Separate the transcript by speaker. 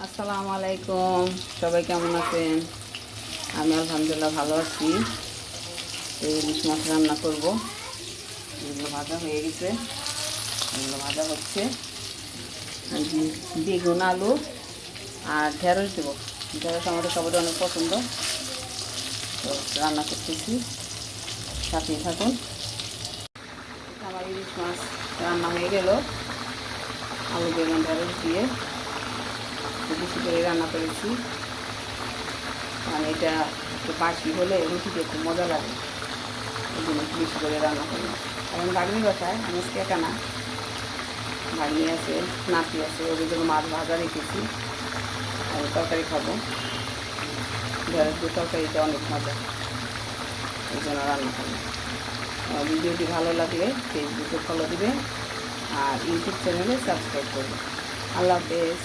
Speaker 1: আসসালামু আলাইকুম, সবাই কেমন আছেন? আমি আলহামদুলিল্লাহ ভালো আছি। এই ইলিশ মাছ রান্না করব। এগুলো ভাজা হয়ে গেছে, এগুলো ভাজা হচ্ছে। বেগুন, আলু আর ঢেঁড়স দেবো। ঢেঁড়স আমাদের সবাই অনেক পছন্দ, তো রান্না করতেছি, সাথেই থাকুন। আমার ইলিশ মাছ রান্না হয়ে গেল, আলু বেগুন ঢেঁড়স দিয়ে বেশি করে রান্না করেছি। মানে এটা একটু বাসি হলে রুটিতে খুব মজা লাগে, এই জন্য একটু বেশি করে রান্না করি। কারণ ভাগ্নি বাসায় আমি একা না, ভাগ্নি আছে, নাতি আছে, ওদের জন্য মাছ ভাজা রেখেছি। আমি তরকারি খাবো, ঢেঁড়স দিয়ে তরকারিটা অনেক মজা, এই জন্য রান্না করি। আমার ভিডিওটি ভালো লাগলে ফেসবুকে ফলো দিবে আর ইউটিউব চ্যানেলে সাবস্ক্রাইব করবে। আল্লাহ হাফেজ।